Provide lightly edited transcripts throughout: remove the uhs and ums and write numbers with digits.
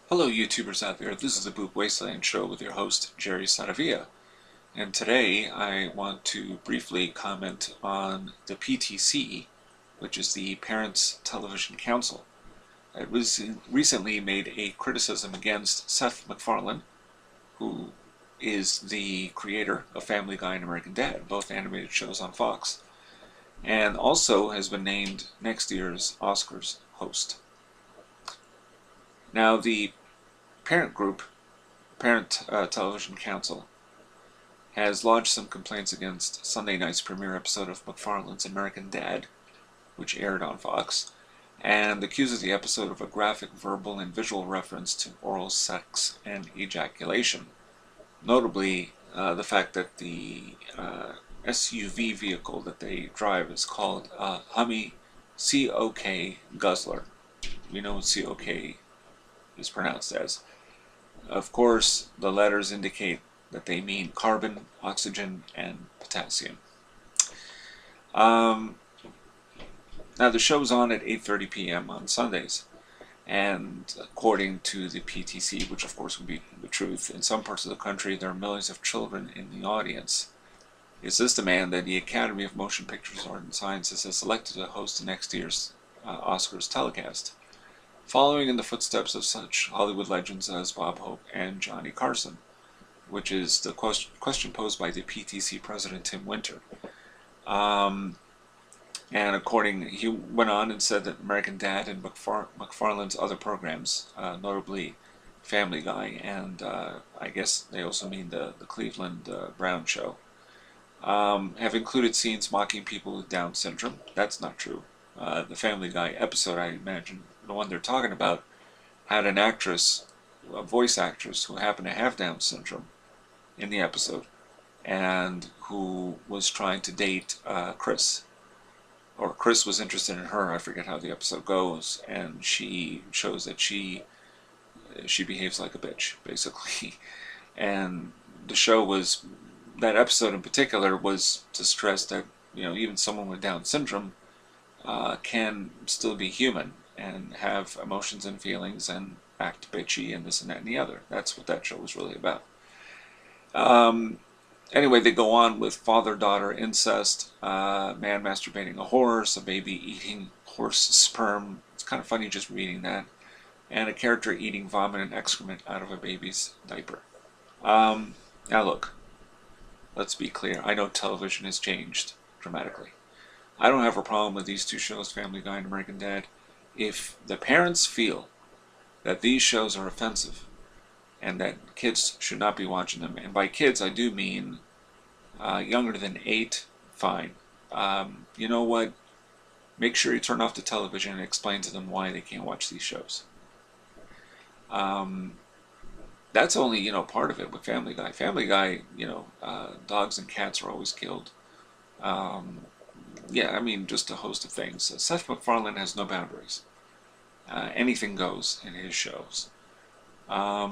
Hello YouTubers out there, this is the Boob Wasteland Show with your host Jerry Saravia, and today I want to briefly comment on the PTC, which is the Parents Television Council. It recently made a criticism against Seth MacFarlane, who is the creator of Family Guy and American Dad, both animated shows on Fox, and also has been named next year's Oscars host. Now, the parent group, Parent Television Council, has lodged some complaints against Sunday night's premiere episode of MacFarlane's American Dad, which aired on Fox, and accuses the episode of a graphic verbal and visual reference to oral sex and ejaculation. Notably, the fact that the SUV vehicle that they drive is called Hummy COK Guzzler. We know what COK is pronounced as. Of course, the letters indicate that they mean carbon, oxygen, and potassium. Now, the show's on at 8:30 p.m. on Sundays, and according to the PTC, which of course would be the truth, in some parts of the country there are millions of children in the audience. It's this demand that the Academy of Motion Pictures, Art and Sciences has selected to host next year's Oscars telecast, following in the footsteps of such Hollywood legends as Bob Hope and Johnny Carson, which is the question posed by the PTC president Tim Winter. And he went on and said that American Dad and MacFarlane's other programs, notably Family Guy, and I guess they also mean the Cleveland Brown Show, have included scenes mocking people with Down syndrome. That's not true. The Family Guy episode, I imagine, the one they're talking about, had an actress, a voice actress, who happened to have Down syndrome in the episode, and who was trying to date Chris. Or Chris was interested in her, I forget how the episode goes, and she shows that she behaves like a bitch, basically. And the show was, that episode in particular, was to stress that, even someone with Down syndrome can still be human and have emotions and feelings and act bitchy and this and that and the other. That's what that show was really about. Anyway, they go on with father-daughter incest, man masturbating a horse, a baby eating horse sperm. It's kind of funny just reading that. And a character eating vomit and excrement out of a baby's diaper. Now look, let's be clear. I know television has changed dramatically. I don't have a problem with these two shows, Family Guy and American Dad. If the parents feel that these shows are offensive and that kids should not be watching them, and by kids I do mean younger than 8, fine. You know what? Make sure you turn off the television and explain to them why they can't watch these shows. That's only, part of it with Family Guy. Family Guy, dogs and cats are always killed. Yeah, I mean, just a host of things. Seth MacFarlane has no boundaries. Anything goes in his shows. But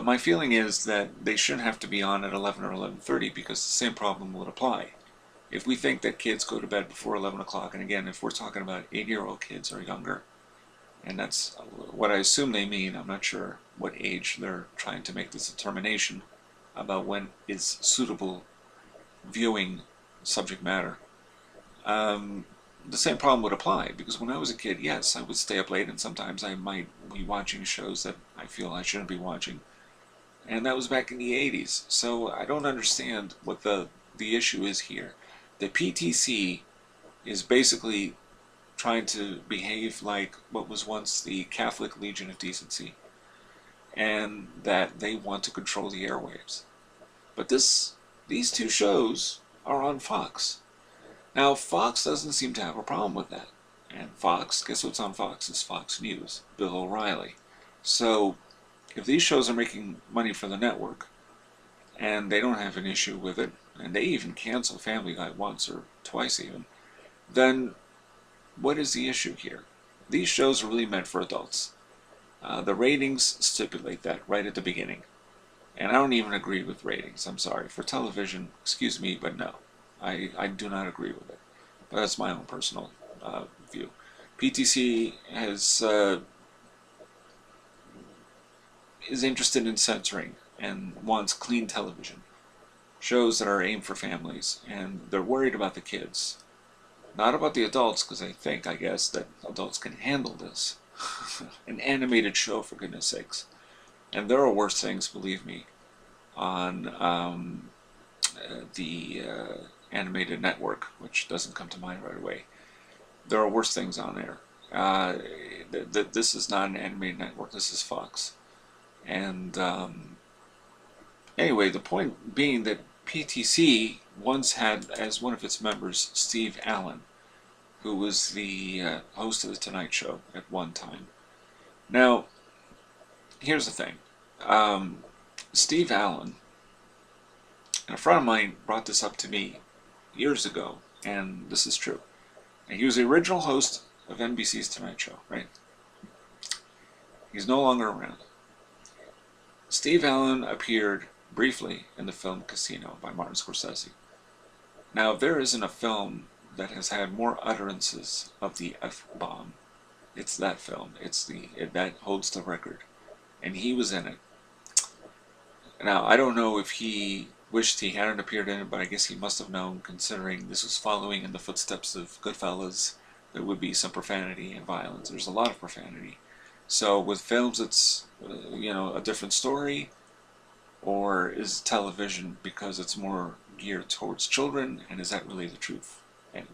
my feeling is that they shouldn't have to be on at 11 or 11:30, because the same problem would apply. If we think that kids go to bed before 11 o'clock, and again, if we're talking about 8-year-old kids or younger, and that's what I assume they mean, I'm not sure what age they're trying to make this determination about when is suitable viewing subject matter. The same problem would apply, because when I was a kid, yes, I would stay up late, and sometimes I might be watching shows that I feel I shouldn't be watching, and that was back in the 80s. So I don't understand what the issue is here. The PTC is basically trying to behave like what was once the Catholic Legion of Decency, and that they want to control the airwaves. But these two shows are on Fox. Now, Fox doesn't seem to have a problem with that. And Fox, guess what's on Fox? It's Fox News, Bill O'Reilly. So, if these shows are making money for the network, and they don't have an issue with it, and they even cancel Family Guy once or twice even, then what is the issue here? These shows are really meant for adults. The ratings stipulate that right at the beginning. And I don't even agree with ratings, I'm sorry. For television, excuse me, but no. I do not agree with it. But that's my own personal view. PTC has is interested in censoring and wants clean television. Shows that are aimed for families, and they're worried about the kids. Not about the adults, because they think, I guess, that adults can handle this. An animated show, for goodness sakes. And there are worse things, believe me, on the animated network, which doesn't come to mind right away. There are worse things on there. This is not an animated network, this is Fox. And anyway, the point being that PTC once had as one of its members Steve Allen, who was the host of The Tonight Show at one time. Now, here's the thing. Steve Allen, and a friend of mine brought this up to me years ago, and this is true. And he was the original host of NBC's Tonight Show, right? He's no longer around. Steve Allen appeared briefly in the film Casino by Martin Scorsese. Now, if there isn't a film that has had more utterances of the F-bomb, it's that film. That holds the record. And he was in it. Now, I don't know if he wished he hadn't appeared in it, but I guess he must have known, considering this was following in the footsteps of Goodfellas. There would be some profanity and violence. There's a lot of profanity. So with films, it's a different story, or is television because it's more geared towards children, and is that really the truth? Anyway,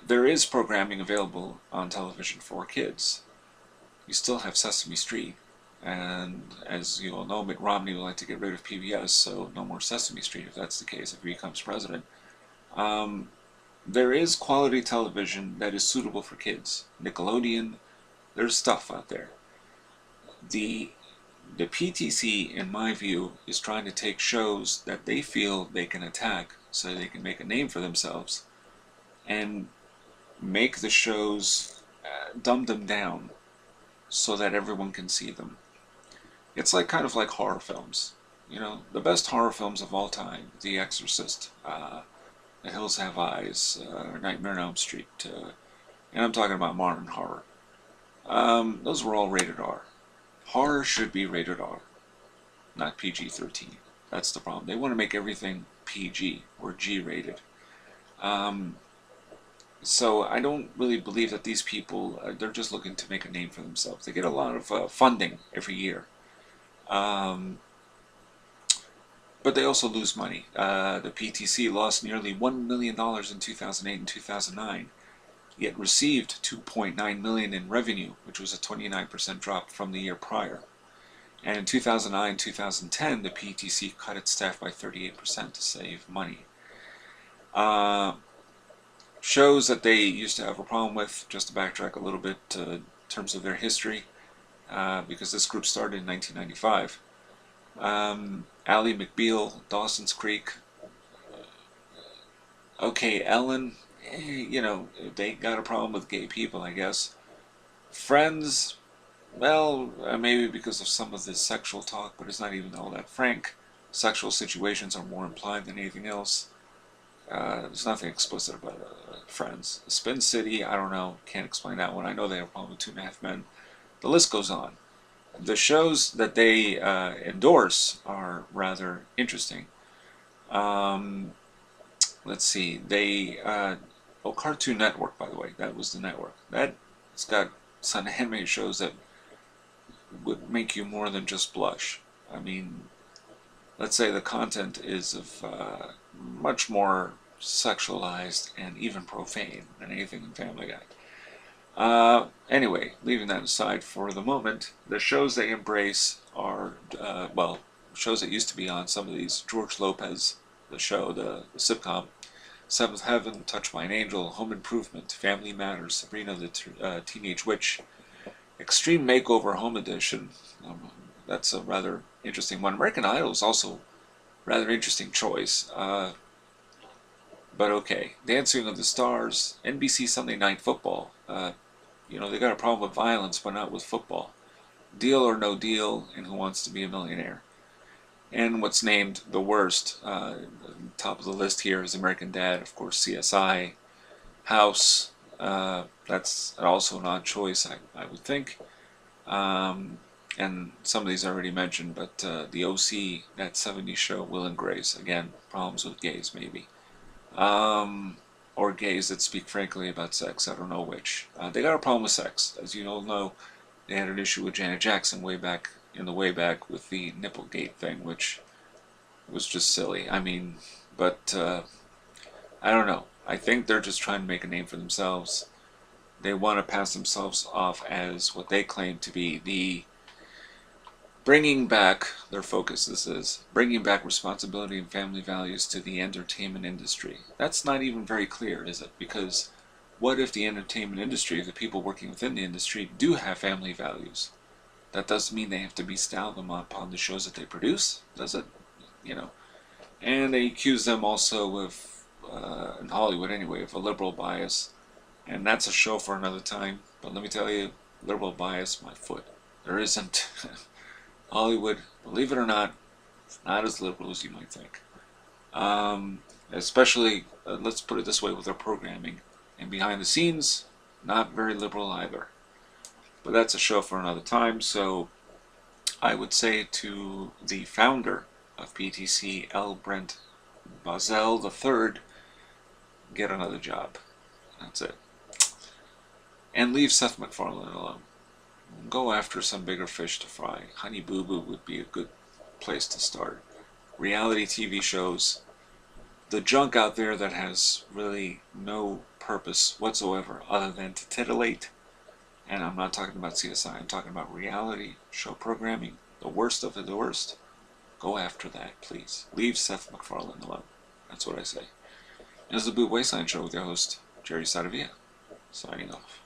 there is programming available on television for kids. You still have Sesame Street, and as you all know, Mitt Romney would like to get rid of PBS, so no more Sesame Street if that's the case, if he becomes president. There is quality television that is suitable for kids. Nickelodeon, there's stuff out there. The PTC, in my view, is trying to take shows that they feel they can attack so they can make a name for themselves and make the shows, dumb them down so that everyone can see them. It's kind of like horror films. The best horror films of all time, The Exorcist, The Hills Have Eyes, Nightmare on Elm Street, and I'm talking about modern horror. Those were all rated R. Horror should be rated R, not PG-13. That's the problem. They want to make everything PG or G-rated. So I don't really believe that these people, they're just looking to make a name for themselves. They get a lot of funding every year. But they also lose money. The PTC lost nearly $1 million in 2008 and 2009, yet received $2.9 million in revenue, which was a 29% drop from the year prior. And in 2009-2010, the PTC cut its staff by 38% to save money. Shows that they used to have a problem with, just to backtrack a little bit in terms of their history, because this group started in 1995. Ally McBeal, Dawson's Creek. Okay, Ellen, they got a problem with gay people, I guess. Friends, well, maybe because of some of the sexual talk, but it's not even all that frank. Sexual situations are more implied than anything else. There's nothing explicit about Friends. Spin City, I don't know, can't explain that one. I know they have a problem with 2.5 Men. The list goes on. The shows that they endorse are rather interesting. Let's see, Cartoon Network, by the way, that was the network. It's got some animated shows that would make you more than just blush. I mean, let's say the content is of much more sexualized and even profane than anything in Family Guy. Anyway, leaving that aside for the moment, the shows they embrace are, shows that used to be on some of these. George Lopez, the show, the sitcom, Seventh Heaven, Touched by an Angel, Home Improvement, Family Matters, Sabrina the Teenage Witch, Extreme Makeover Home Edition. That's a rather interesting one. American Idol is also a rather interesting choice. But okay, Dancing with the Stars, NBC Sunday Night Football. They got a problem with violence, but not with football. Deal or No Deal, and Who Wants to Be a Millionaire. And what's named the worst, top of the list here is American Dad, of course, CSI, House. That's also an odd choice, I would think. And some of these I already mentioned, but the OC, that 70s show, Will and Grace, again, problems with gays maybe. Or gays that speak frankly about sex, I don't know which. They got a problem with sex. As you all know, they had an issue with Janet Jackson way back with the Nipplegate thing, which was just silly. I mean, but I don't know. I think they're just trying to make a name for themselves. They want to pass themselves off as what they claim to be the bringing back, their focus this is, bringing back responsibility and family values to the entertainment industry. That's not even very clear, is it? Because what if the entertainment industry, the people working within the industry, do have family values? That doesn't mean they have to bestow them upon the shows that they produce, does it? You know. And they accuse them also of, in Hollywood anyway, of a liberal bias. And that's a show for another time. But let me tell you, liberal bias, my foot. There isn't. Hollywood, believe it or not, it's not as liberal as you might think. Especially, let's put it this way, with their programming. And behind the scenes, not very liberal either. But that's a show for another time. So I would say to the founder of PTC, L. Brent Bozell III, get another job. That's it. And leave Seth MacFarlane alone. Go after some bigger fish to fry. Honey Boo Boo would be a good place to start. Reality TV shows, the junk out there that has really no purpose whatsoever other than to titillate. And I'm not talking about CSI, I'm talking about reality show programming. The worst of the worst. Go after that, please. Leave Seth MacFarlane alone. That's what I say. This is the Boob Wasteland Show with your host, Jerry Saravia, signing off.